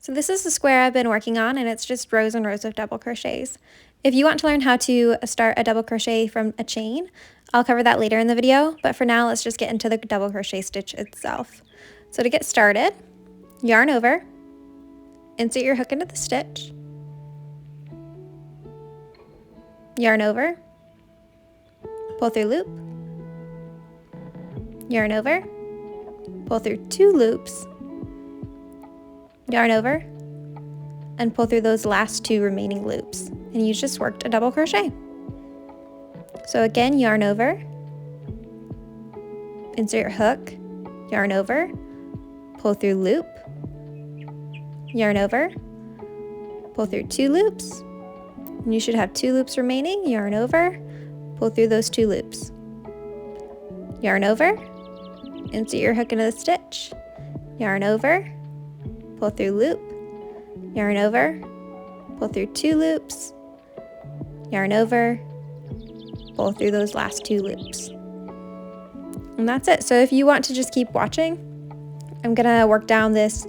So this is the square I've been working on, and it's just rows and rows of double crochets. If you want to learn how to start a double crochet from a chain, I'll cover that later in the video, but for now let's just get into the double crochet stitch itself. So to get started, yarn over, insert your hook into the stitch, yarn over, pull through loop, yarn over, pull through 2 loops, yarn over, and pull through those last 2 remaining loops, and you just worked a double crochet. So again, yarn over, insert your hook, yarn over, pull through loop, yarn over, pull through 2 loops, and you should have 2 loops remaining, yarn over, pull through those 2 loops, yarn over, insert your hook into the stitch, yarn over, pull through loop, yarn over, pull through 2 loops, yarn over, pull through those last 2 loops. And that's it. So if you want to just keep watching, I'm gonna work down this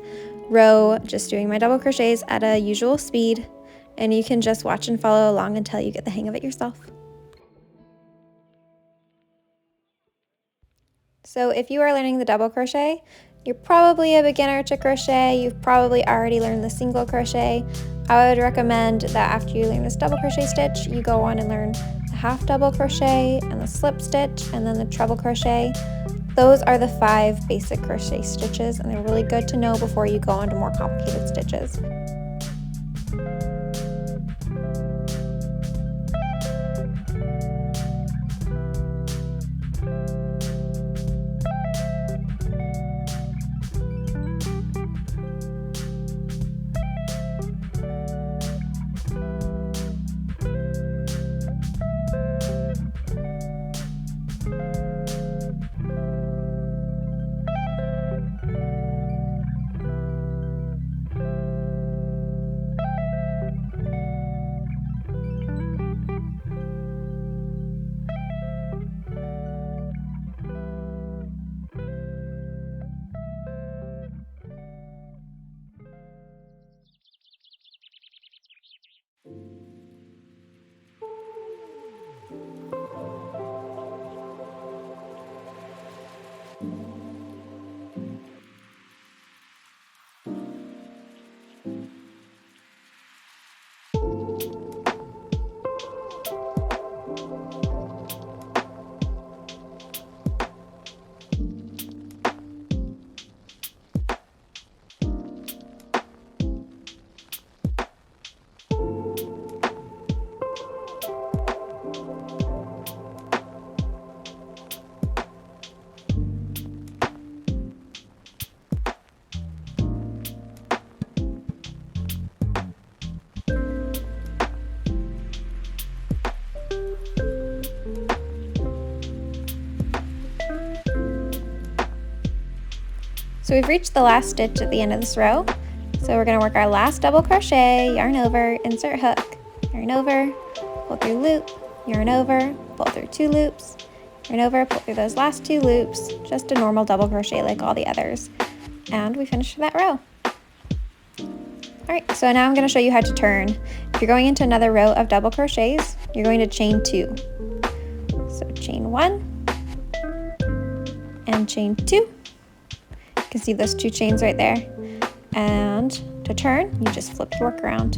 row just doing my double crochets at a usual speed, and you can just watch and follow along until you get the hang of it yourself. So if you are learning the double crochet, you're probably a beginner to crochet, you've probably already learned the single crochet. I would recommend that after you learn this double crochet stitch, you go on and learn the half double crochet and the slip stitch and then the treble crochet. Those are the 5 basic crochet stitches, and they're really good to know before you go on to more complicated stitches. So we've reached the last stitch at the end of this row. So we're going to work our last double crochet, yarn over, insert hook, yarn over, pull through loop, yarn over, pull through 2 loops, yarn over, pull through those last 2 loops, just a normal double crochet like all the others. And we finished that row. Alright, so now I'm going to show you how to turn. If you're going into another row of double crochets, you're going to chain 2. So chain 1 and chain 2. You can see those 2 chains right there. And to turn, you just flip your work around.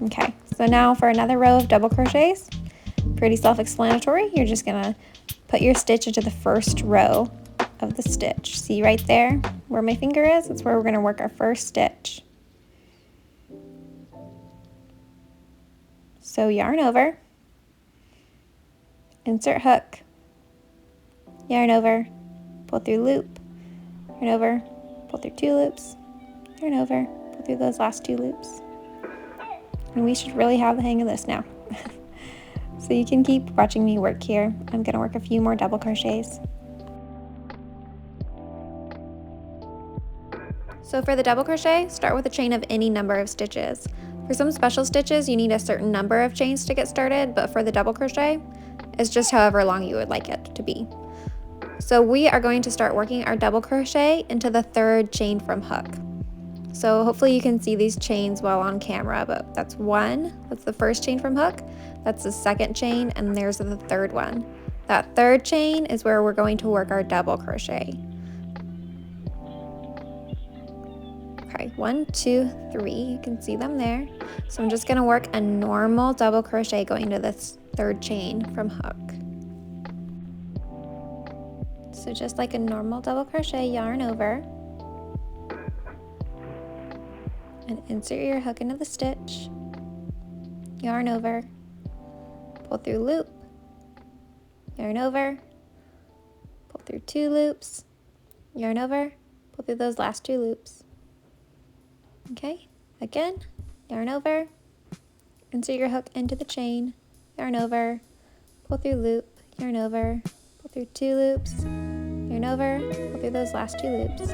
Okay, so now for another row of double crochets, pretty self-explanatory. You're just gonna put your stitch into the first row of the stitch. See right there where my finger is? That's where we're gonna work our first stitch. So yarn over, insert hook, yarn over, pull through loop, yarn over, pull through 2 loops, yarn over, pull through those last 2 loops. And we should really have the hang of this now. So you can keep watching me work here. I'm gonna work a few more double crochets. So for the double crochet, start with a chain of any number of stitches. For some special stitches, you need a certain number of chains to get started, but for the double crochet, it's just however long you would like it to be. So we are going to start working our double crochet into the third chain from hook. So hopefully you can see these chains well on camera, but that's one, that's the first chain from hook, that's the second chain, and there's the third one. That third chain is where we're going to work our double crochet. Okay, 1, 2, 3, you can see them there. So I'm just gonna work a normal double crochet going to this third chain from hook. So just like a normal double crochet, yarn over and insert your hook into the stitch, yarn over, pull through loop, yarn over, pull through 2 loops, yarn over, pull through those last 2 loops. Okay, again, yarn over, insert your hook into the chain, yarn over, pull through loop, yarn over, pull through 2 loops, yarn over, pull through those last 2 loops.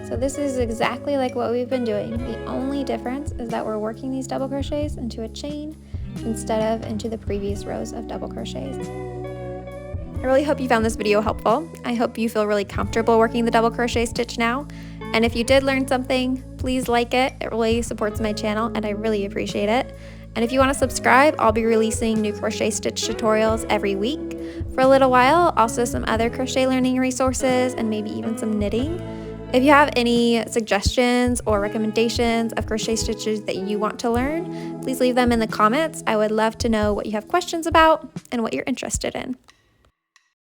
So this is exactly like what we've been doing. The only difference is that we're working these double crochets into a chain instead of into the previous rows of double crochets. I really hope you found this video helpful. I hope you feel really comfortable working the double crochet stitch now. And if you did learn something, please like it. It really supports my channel and I really appreciate it. And if you want to subscribe, I'll be releasing new crochet stitch tutorials every week. For a little while, also some other crochet learning resources and maybe even some knitting. If you have any suggestions or recommendations of crochet stitches that you want to learn, please leave them in the comments. I would love to know what you have questions about and what you're interested in.